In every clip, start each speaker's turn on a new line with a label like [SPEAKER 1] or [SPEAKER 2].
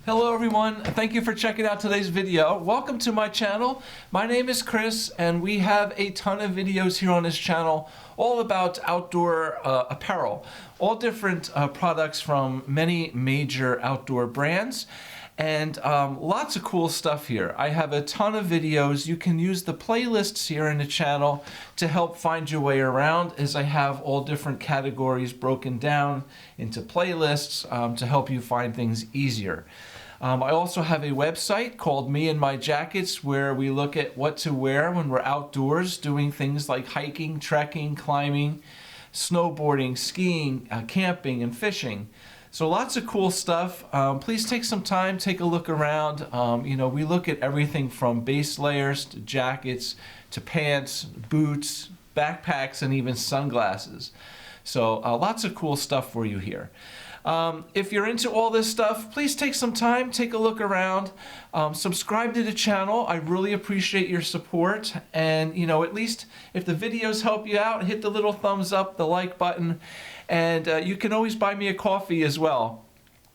[SPEAKER 1] Hello everyone, thank you for checking out today's video. Welcome to my channel. My name is Chris and we have a ton of videos here on this channel all about outdoor apparel. All different products from many major outdoor brands and lots of cool stuff here. I have a ton of videos. You can use the playlists here in the channel to help find your way around, as I have all different categories broken down into playlists to help you find things easier. I also have a website called Me and My Jackets where we look at what to wear when we're outdoors doing things like hiking, trekking, climbing, snowboarding, skiing, camping, and fishing. So lots of cool stuff. Please take some time, take a look around. We look at everything from base layers to jackets to pants, boots, backpacks, and even sunglasses. So lots of cool stuff for you here. If you're into all this stuff, please take some time, take a look around, subscribe to the channel. I really appreciate your support, and at least if the videos help you out, hit the little thumbs up, the like button, and you can always buy me a coffee as well.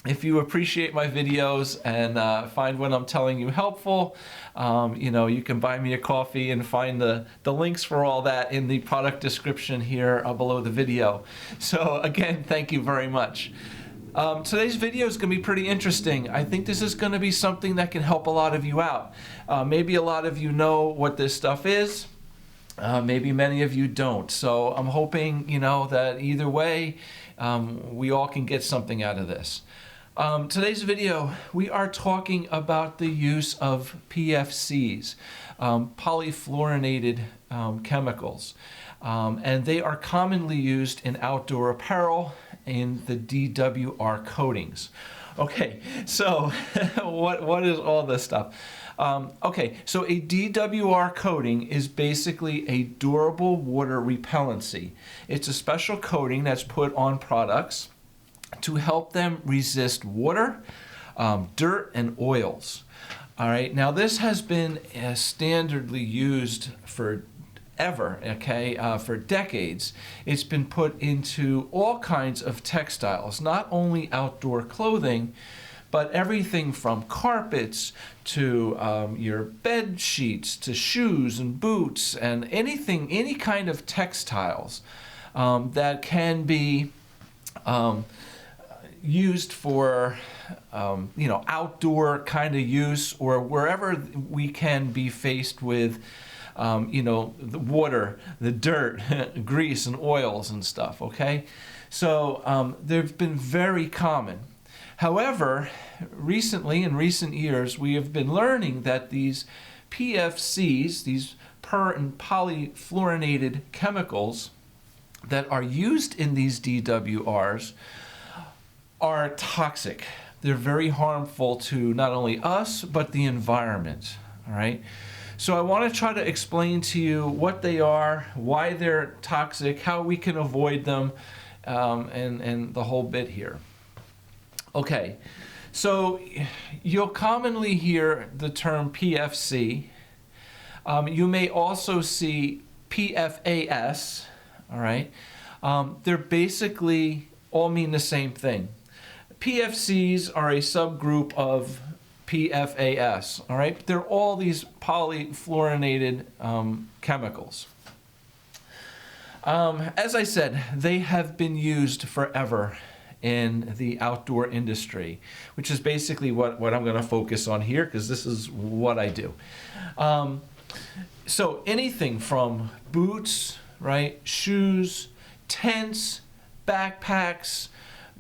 [SPEAKER 1] If you appreciate my videos and find what I'm telling you helpful, you can buy me a coffee and find the links for all that in the product description here below the video. So again, thank you very much. Today's video is going to be pretty interesting. I think this is going to be something that can help a lot of you out. Maybe a lot of you know what this stuff is. Maybe many of you don't. So I'm hoping, that either way, we all can get something out of this. Today's video, we are talking about the use of PFCs, polyfluorinated chemicals, and they are commonly used in outdoor apparel in the DWR coatings. Okay, so what is all this stuff? Okay, so a DWR coating is basically a durable water repellency. It's a special coating that's put on products to help them resist water, dirt, and oils. All right, now this has been standardly used for decades. It's been put into all kinds of textiles, not only outdoor clothing, but everything from carpets to your bed sheets to shoes and boots and any kind of textiles that can be used for outdoor kind of use, or wherever we can be faced with the water, the dirt, grease and oils and stuff, okay? So they've been very common. However, recently, in recent years, we have been learning that these PFCs, these per and polyfluorinated chemicals that are used in these DWRs are toxic. They're very harmful to not only us, but the environment, all right? So I want to try to explain to you what they are, why they're toxic, how we can avoid them, and the whole bit here. Okay, so you'll commonly hear the term PFC. You may also see PFAS, all right? They're basically all mean the same thing. PFCs are a subgroup of PFAS, all right? They're all these polyfluorinated chemicals. As I said, they have been used forever in the outdoor industry, which is basically what I'm going to focus on here, because this is what I do. So anything from boots, right, shoes, tents, backpacks,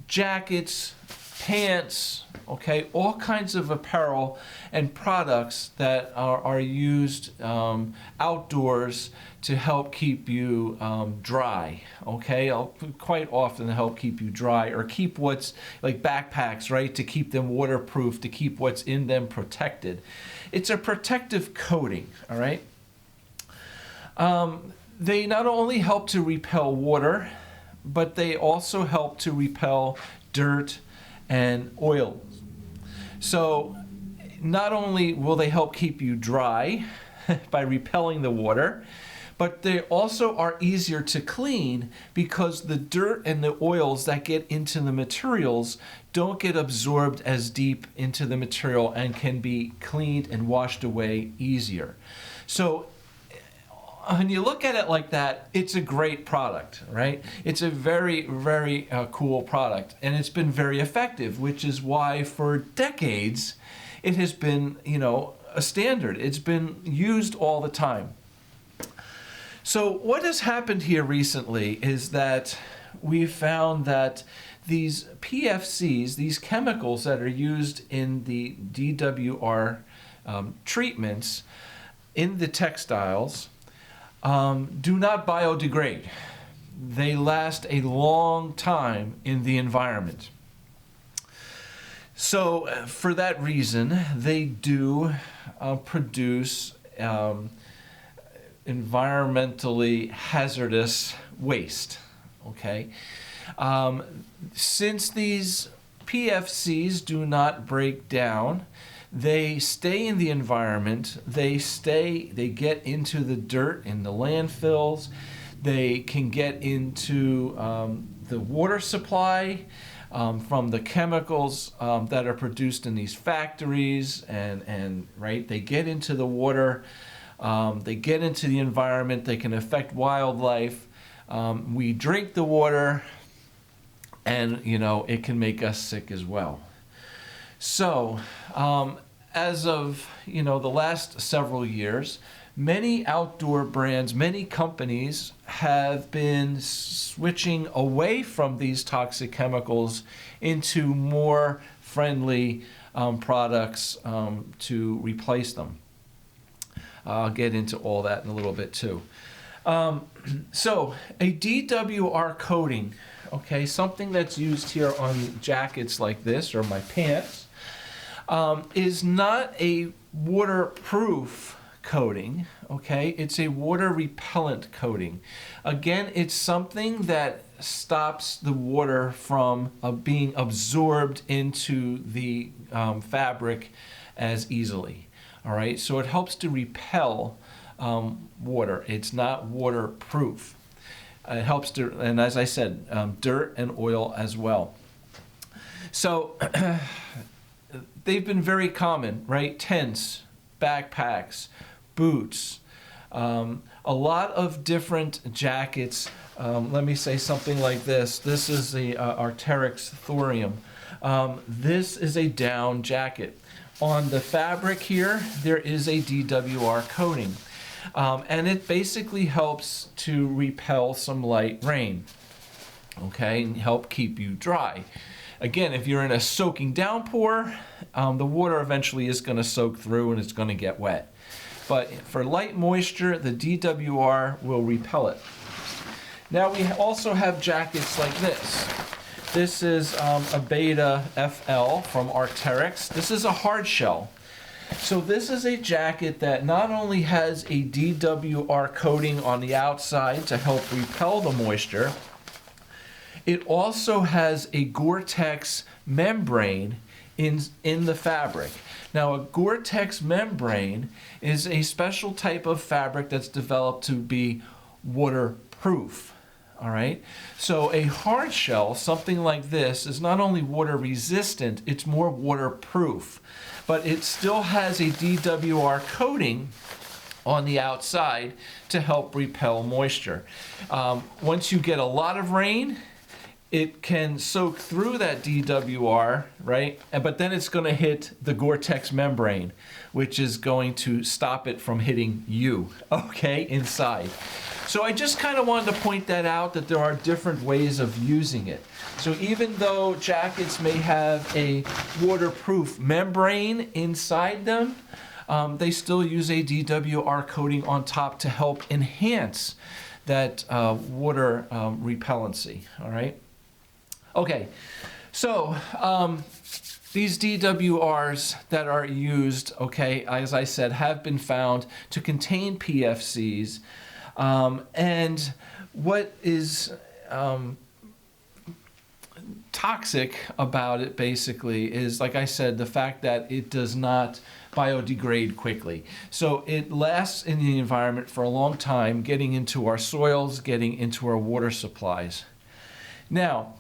[SPEAKER 1] jackets, pants, okay, all kinds of apparel and products that are used outdoors to help keep you dry, okay? Quite often help keep you dry, or keep what's like backpacks, right, to keep them waterproof, to keep what's in them protected. It's a protective coating, all right? They not only help to repel water, but they also help to repel dirt and oil. So not only will they help keep you dry by repelling the water, but they also are easier to clean because the dirt and the oils that get into the materials don't get absorbed as deep into the material and can be cleaned and washed away easier. So when you look at it like that, it's a great product, right? It's a very, very cool product, and it's been very effective, which is why for decades it has been, a standard. It's been used all the time. So what has happened here recently is that we found that these PFCs, these chemicals that are used in the DWR treatments in the textiles, do not biodegrade. They last a long time in the environment. So for that reason, they do produce environmentally hazardous waste. Okay? Since these PFCs do not break down, they stay in the environment, they get into the dirt in the landfills, they can get into the water supply from the chemicals that are produced in these factories, and right, they get into the water, they get into the environment, they can affect wildlife. We drink the water, and it can make us sick as well. So, as of the last several years, many outdoor brands, many companies have been switching away from these toxic chemicals into more friendly products to replace them. I'll get into all that in a little bit too. So, a DWR coating, okay, something that's used here on jackets like this or my pants, is not a waterproof coating, okay? It's a water repellent coating. Again, it's something that stops the water from being absorbed into the fabric as easily, all right? So it helps to repel water. It's not waterproof. It helps to, and as I said, dirt and oil as well. So they've been very common, right? Tents, backpacks, boots, a lot of different jackets. Let me say something like this. This is the Arc'teryx Thorium. This is a down jacket. On the fabric here, there is a DWR coating. And it basically helps to repel some light rain, okay, and help keep you dry. Again, if you're in a soaking downpour, the water eventually is going to soak through and it's going to get wet. But for light moisture, the DWR will repel it. Now we also have jackets like this. This is a Beta FL from Arc'teryx. This is a hard shell. So this is a jacket that not only has a DWR coating on the outside to help repel the moisture, it also has a Gore-Tex membrane in the fabric. Now, a Gore-Tex membrane is a special type of fabric that's developed to be waterproof. All right? So a hard shell, something like this, is not only water resistant, it's more waterproof. But it still has a DWR coating on the outside to help repel moisture. Once you get a lot of rain, it can soak through that DWR, right? But then it's going to hit the Gore-Tex membrane, which is going to stop it from hitting you, okay, inside. So I just kind of wanted to point that out, that there are different ways of using it. So even though jackets may have a waterproof membrane inside them, they still use a DWR coating on top to help enhance that water repellency, all right? Okay, so these DWRs that are used, okay, as I said, have been found to contain PFCs. And what is toxic about it basically is, like I said, the fact that it does not biodegrade quickly. So it lasts in the environment for a long time, getting into our soils, getting into our water supplies. Now,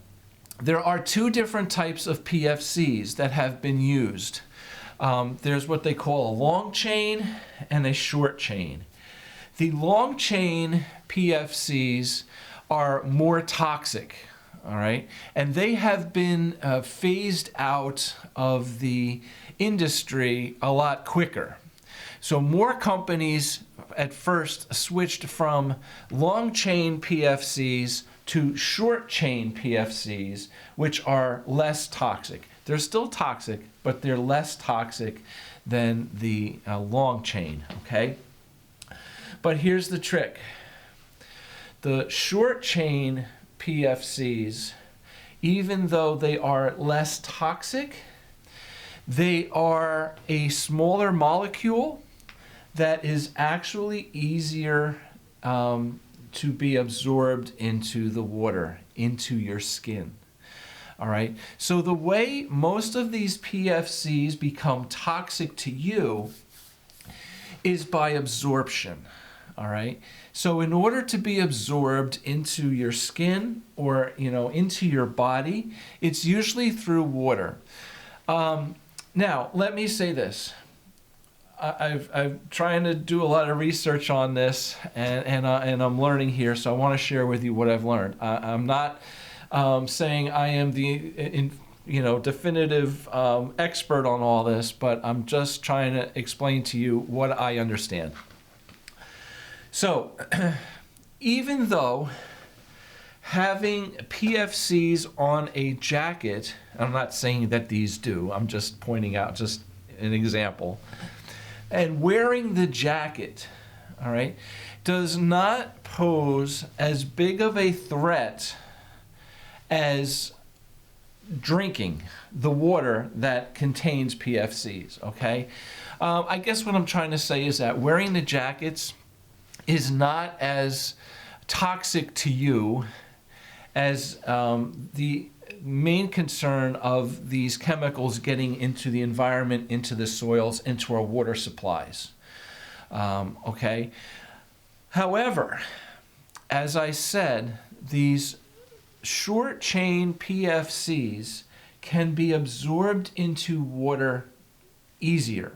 [SPEAKER 1] there are two different types of PFCs that have been used. There's what they call a long chain and a short chain. The long chain PFCs are more toxic, all right? And they have been phased out of the industry a lot quicker. So more companies at first switched from long chain PFCs to short chain PFCs, which are less toxic. They're still toxic, but they're less toxic than the long chain, okay? But here's the trick. The short chain PFCs, even though they are less toxic, they are a smaller molecule that is actually easier to be absorbed into the water, into your skin. All right, so the way most of these PFCs become toxic to you is by absorption. All right, so in order to be absorbed into your skin or into your body, it's usually through water. Now, let me say this. I'm trying to do a lot of research on this, and I'm learning here, so I want to share with you what I've learned. I'm not saying I am the definitive expert on all this, but I'm just trying to explain to you what I understand. So, even though having PFCs on a jacket, I'm not saying that these do, I'm just pointing out just an example, and wearing the jacket, all right, does not pose as big of a threat as drinking the water that contains PFCs, okay? I guess what I'm trying to say is that wearing the jackets is not as toxic to you as the main concern of these chemicals getting into the environment, into the soils, into our water supplies. Okay? However, as I said, these short chain PFCs can be absorbed into water easier.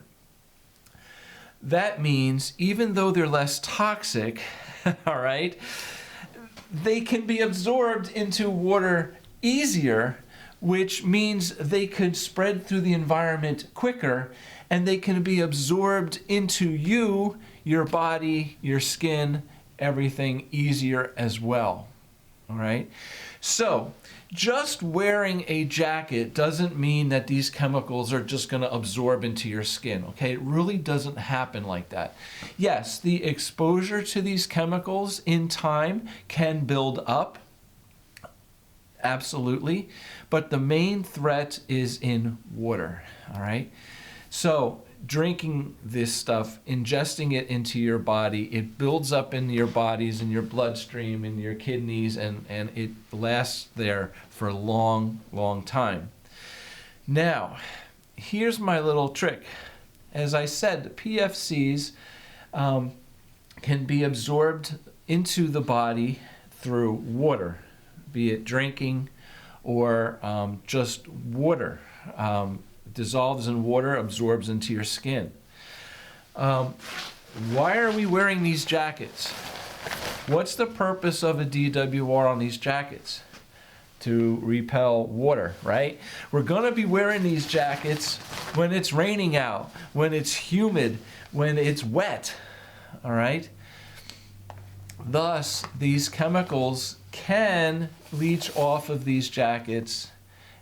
[SPEAKER 1] That means even though they're less toxic, all right, they can be absorbed into water easier, which means they could spread through the environment quicker, and they can be absorbed into you, your body, your skin, everything easier as well. All right? So, just wearing a jacket doesn't mean that these chemicals are just going to absorb into your skin, okay? It really doesn't happen like that. Yes, the exposure to these chemicals in time can build up, absolutely, but the main threat is in water, all right? So, drinking this stuff, ingesting it into your body, it builds up in your bodies, in your bloodstream, in your kidneys, and it lasts there for a long, long time. Now, here's my little trick. As I said, the PFCs can be absorbed into the body through water, be it drinking or just water. Dissolves in water, absorbs into your skin. Why are we wearing these jackets? What's the purpose of a DWR on these jackets? To repel water, right? We're going to be wearing these jackets when it's raining out, when it's humid, when it's wet, all right? Thus, these chemicals can leach off of these jackets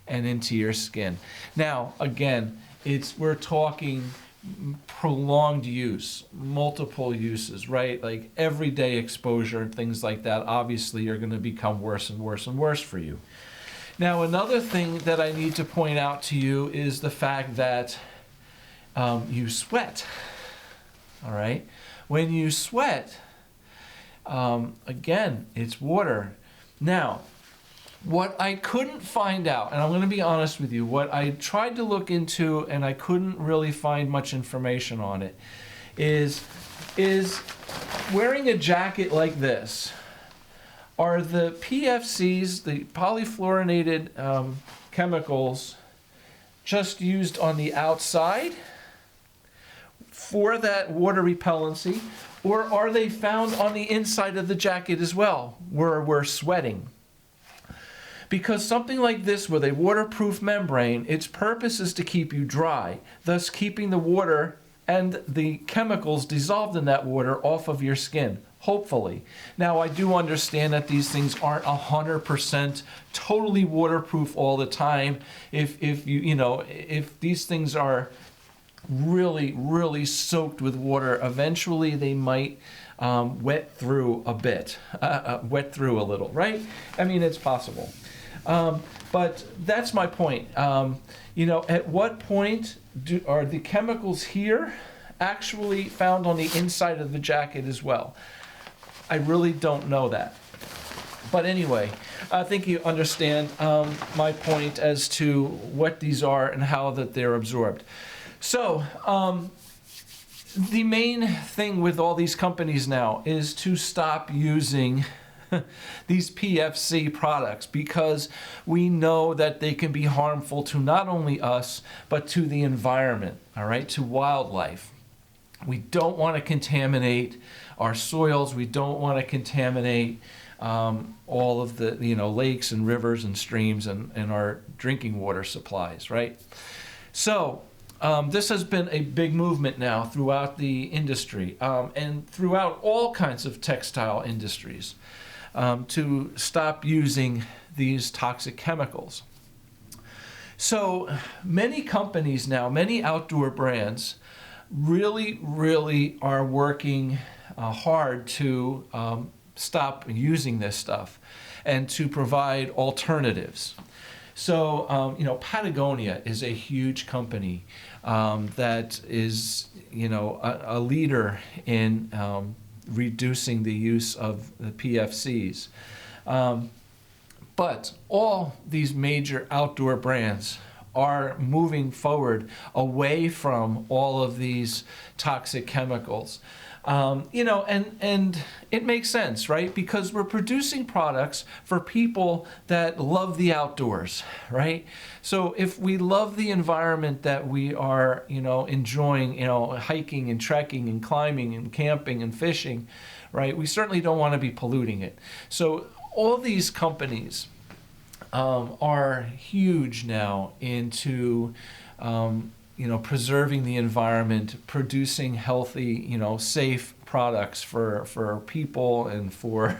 [SPEAKER 1] and into your skin. Now, again, we're talking prolonged use, multiple uses, right? Like everyday exposure and things like that obviously are going to become worse and worse and worse for you. Now, another thing that I need to point out to you is the fact that you sweat, all right? When you sweat, again, it's water. Now, What I couldn't find out, and I'm going to be honest with you, what I tried to look into and I couldn't really find much information on it, is wearing a jacket like this, are the PFCs, the polyfluorinated chemicals, just used on the outside for that water repellency, or are they found on the inside of the jacket as well, where we're sweating? Because something like this with a waterproof membrane, its purpose is to keep you dry, thus keeping the water and the chemicals dissolved in that water off of your skin, hopefully. Now, I do understand that these things aren't 100% totally waterproof all the time. If these things are really soaked with water, eventually they might wet through a bit, wet through a little, right? I mean, it's possible. But that's my point. At what point are the chemicals here actually found on the inside of the jacket as well? I really don't know that. But anyway, I think you understand my point as to what these are and how that they're absorbed. So, the main thing with all these companies now is to stop using these PFC products, because we know that they can be harmful to not only us, but to the environment, all right, to wildlife. We don't want to contaminate our soils. We don't want to contaminate all of the lakes and rivers and streams and our drinking water supplies, right? So this has been a big movement now throughout the industry and throughout all kinds of textile industries to stop using these toxic chemicals. So many companies now, many outdoor brands, really are working hard to stop using this stuff and to provide alternatives. So, Patagonia is a huge company that is, a leader in reducing the use of the PFCs. But all these major outdoor brands are moving forward away from all of these toxic chemicals. And it makes sense, right? Because we're producing products for people that love the outdoors, right? So if we love the environment that we are, enjoying, hiking and trekking and climbing and camping and fishing, right? We certainly don't want to be polluting it. So all these companies are huge now into preserving the environment, producing healthy, safe products for people and for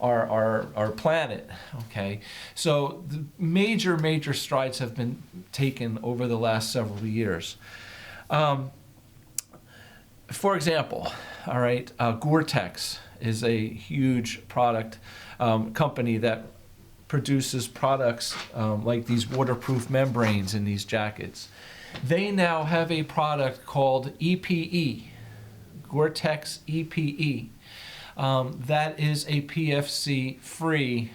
[SPEAKER 1] our planet. Okay, so the major strides have been taken over the last several years. For example, all right, Gore-Tex is a huge product company that produces products like these waterproof membranes in these jackets. They now have a product called EPE, Gore-Tex EPE. That is a PFC-free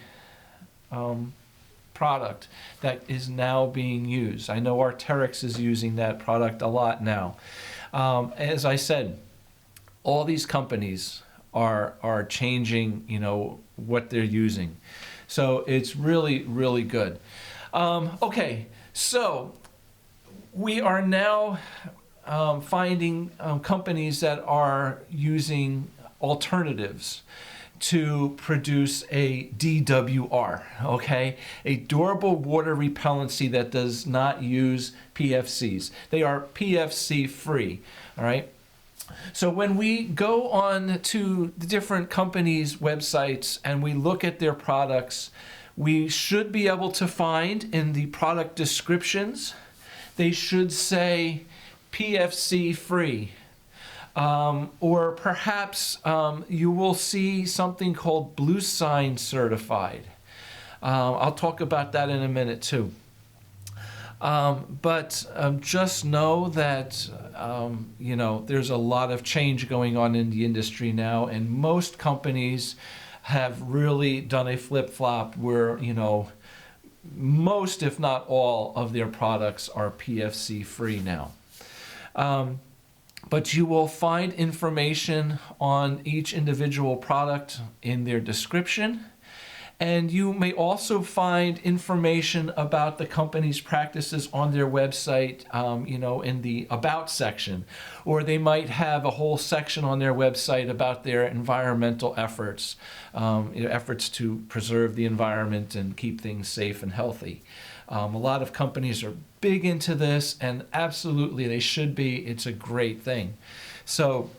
[SPEAKER 1] product that is now being used. I know Arc'teryx is using that product a lot now. As I said, all these companies are changing, what they're using. So it's really good. Okay, so we are now finding companies that are using alternatives to produce a DWR, okay? A durable water repellency that does not use PFCs. They are PFC free, all right? So when we go on to the different companies' websites and we look at their products, we should be able to find in the product descriptions, they should say PFC free. Or perhaps you will see something called Blue Sign certified. I'll talk about that in a minute too. But just know that there's a lot of change going on in the industry now, and most companies have really done a flip-flop where, you know, most, if not all, of their products are PFC free now. But you will find information on each individual product in their description. And you may also find information about the company's practices on their website, you know, in the About section. Or they might have a whole section on their website about their environmental efforts, you know, efforts to preserve the environment and keep things safe and healthy. A lot of companies are big into this, and absolutely they should be. It's a great thing. So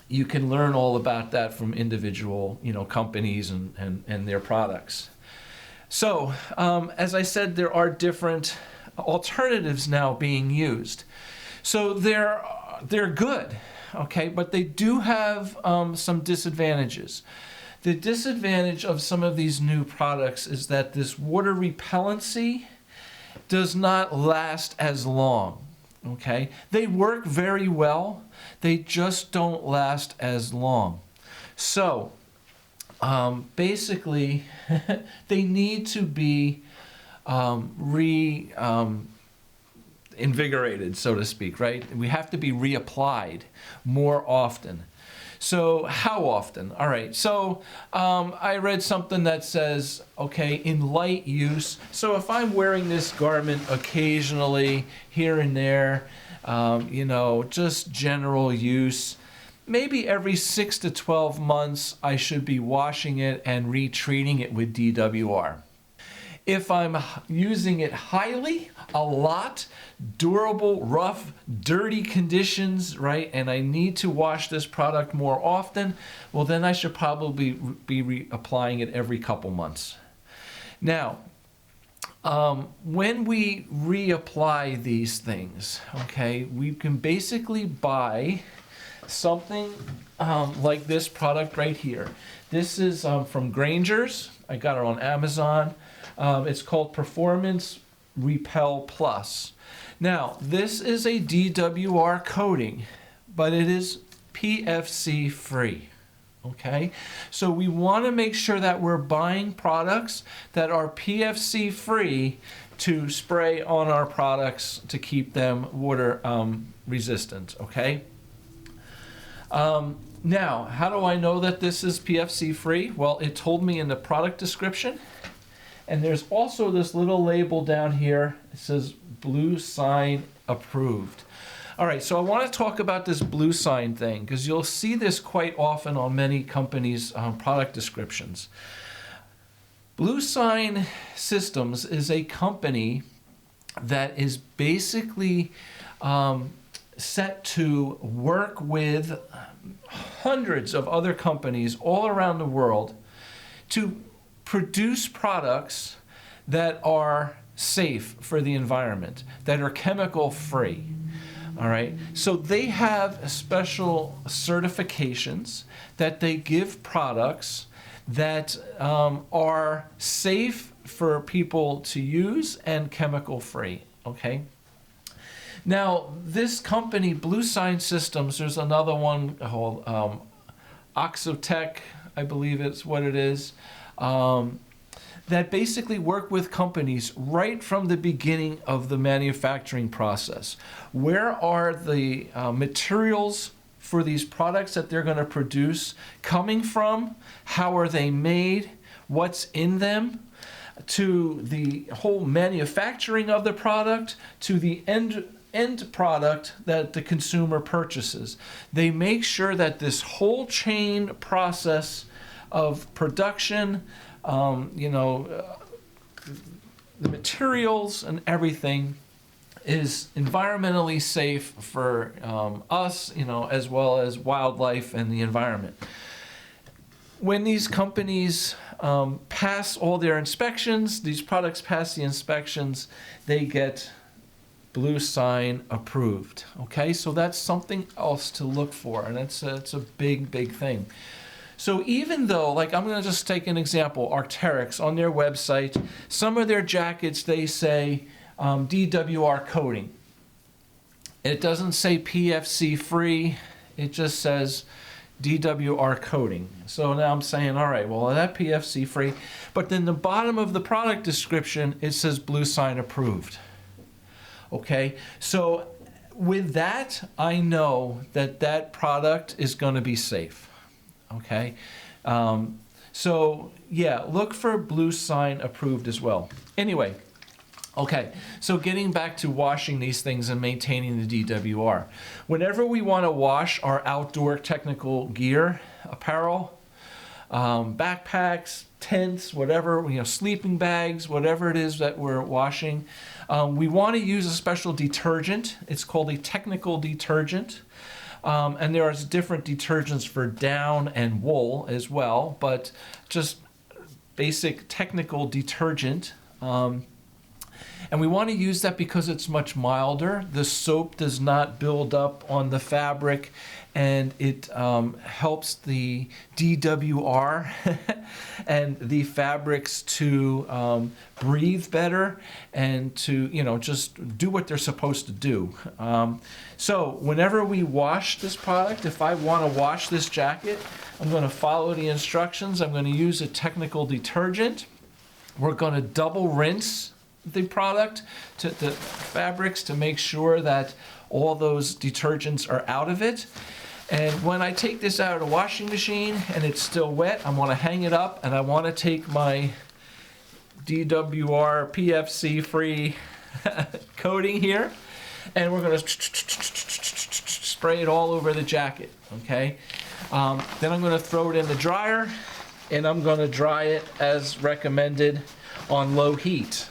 [SPEAKER 1] you can learn all about that from individual, you know, companies and their products. So, as I said, there are different alternatives now being used. So they're good, okay, but they do have some disadvantages. The disadvantage of some of these new products is that this water repellency does not last as long. Okay, they work very well, they just don't last as long. So basically they need to be invigorated, so to speak, right? We have to be reapplied more often. So how often? All right, so I read something that says, okay, in light use, so if I'm wearing this garment occasionally here and there, you know, just general use, maybe every 6 to 12 months I should be washing it and retreating it with DWR. If I'm using it highly, a lot, durable, rough, dirty conditions, right, and I need to wash this product more often, well, then I should probably be reapplying it every couple months. Now, when we reapply these things, okay, we can basically buy something like this product right here. This is from Granger's. I got it on Amazon. It's called Performance Repel Plus. Now, this is a DWR coating, but it is PFC free. Okay, so we want to make sure that we're buying products that are PFC free to spray on our products to keep them water resistant. Okay. Now, how do I know that this is PFC free? Well, it told me in the product description. And there's also this little label down here. It says blue sign approved. All right, so I want to talk about this blue sign thing because you'll see this quite often on many companies' product descriptions. Blue Sign Systems is a company that is basically set to work with hundreds of other companies all around the world to produce products that are safe for the environment, that are chemical free. All right, so they have special certifications that they give products that are safe for people to use and chemical free. Okay. Now, this company, Blue Sign Systems, there's another one called Oxotec, I believe it's what it is, that basically work with companies right from the beginning of the manufacturing process. Where are the materials for these products that they're going to produce coming from? How are they made? What's in them? To the whole manufacturing of the product, to the end product that the consumer purchases. They make sure that this whole chain process of production, the materials and everything is environmentally safe for us, as well as wildlife and the environment. When these companies pass all their inspections, these products pass the inspections, they get Blue Sign approved. Okay, so that's something else to look for, and it's a big, big thing. So even though, like, I'm going to just take an example, Arc'teryx, on their website, some of their jackets, they say DWR coating. It doesn't say PFC free, it just says DWR coating. So now I'm saying, all right, well, that PFC free, but then the bottom of the product description, it says blue sign approved. Okay, so with that, I know that that product is going to be safe. Okay, so yeah, look for blue sign approved as well. Anyway, okay, so getting back to washing these things and maintaining the DWR. Whenever we want to wash our outdoor technical gear, apparel, backpacks, tents, whatever, sleeping bags, whatever it is that we're washing, we want to use a special detergent. It's called a technical detergent. And there are different detergents for down and wool as well, but just basic technical detergent. And we want to use that because it's much milder. The soap does not build up on the fabric, and it helps the DWR and the fabrics to breathe better and to, just do what they're supposed to do. So whenever we wash this product, if I want to wash this jacket, I'm going to follow the instructions. I'm going to use a technical detergent. We're going to double rinse the product, to the fabrics, to make sure that all those detergents are out of it. And when I take this out of the washing machine and it's still wet, I want to hang it up, and I want to take my DWR PFC free coating here, and we're going to spray it all over the jacket. Okay, then I'm going to throw it in the dryer, and I'm going to dry it as recommended on low heat.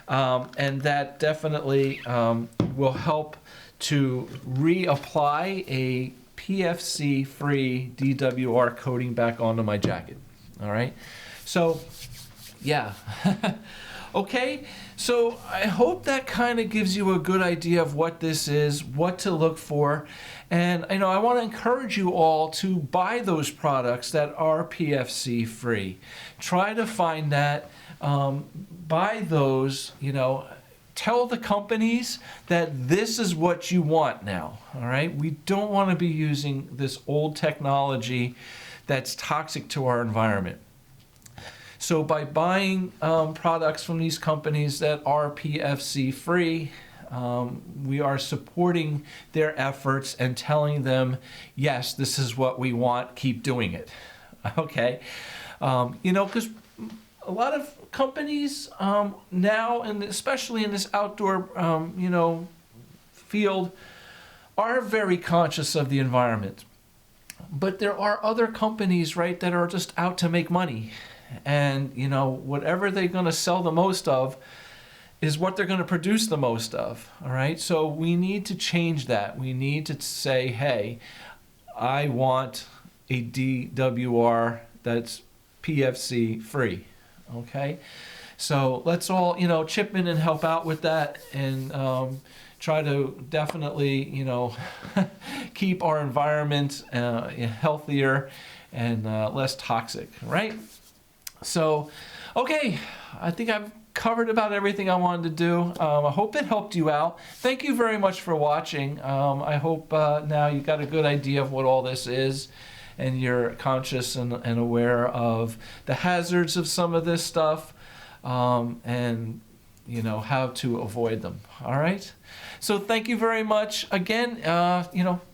[SPEAKER 1] And that definitely will help to reapply a PFC-free DWR coating back onto my jacket. All right, so yeah. Okay, so I hope that kind of gives you a good idea of what this is, what to look for. And I want to encourage you all to buy those products that are PFC free. Try to find that. Buy those, tell the companies that this is what you want now, all right? We don't want to be using this old technology that's toxic to our environment. So by buying products from these companies that are PFC free, we are supporting their efforts and telling them, yes, this is what we want, keep doing it, okay? Because a lot of companies now, and especially in this outdoor, field, are very conscious of the environment. But there are other companies, right, that are just out to make money. And, whatever they're going to sell the most of is what they're going to produce the most of, all right? So we need to change that. We need to say, hey, I want a DWR that's PFC free. Okay, so let's all chip in and help out with that, and try to definitely keep our environment healthier and less toxic, right? So okay, I think I've covered about everything I wanted to do. I hope it helped you out. Thank you very much for watching. I hope now you got a good idea of what all this is, and you're conscious and aware of the hazards of some of this stuff, and how to avoid them. All right, so thank you very much again.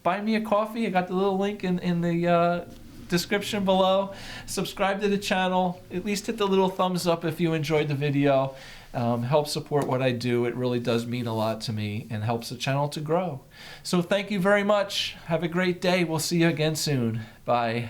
[SPEAKER 1] Buy me a coffee. I got the little link in the description below. Subscribe to the channel. At least hit the little thumbs up if you enjoyed the video. Help support what I do. It really does mean a lot to me and helps the channel to grow. So thank you very much. Have a great day. We'll see you again soon. Bye.